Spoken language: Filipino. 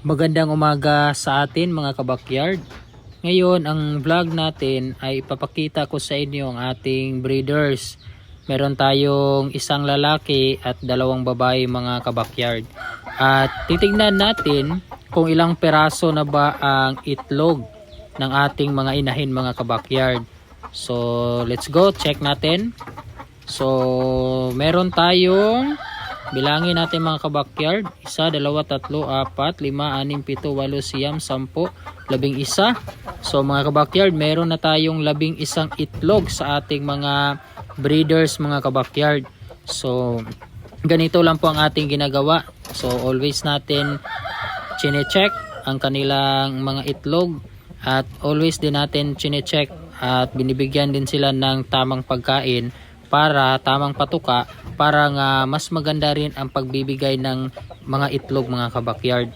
Magandang umaga sa atin mga kabakyard. Ngayon ang vlog natin ay ipapakita ko sa inyo ang ating breeders. Meron tayong isang lalaki at dalawang babae mga kabakyard. At titingnan natin kung ilang peraso na ba ang itlog ng ating mga inahin mga kabakyard. So let's go, check natin. So meron tayong, bilangin natin mga kabakyard, 1, 2, 3, 4, 5, 6, 7, 8, 9, 10, 11. So mga kabakyard, meron na tayong 11 itlog sa ating mga breeders mga kabakyard. So ganito lang po ang ating ginagawa. So always natin chine-check ang kanilang mga itlog at always din natin chine-check at binibigyan din sila ng tamang pagkain para tamang patuka para nga mas maganda rin ang pagbibigay ng mga itlog mga kabakyard.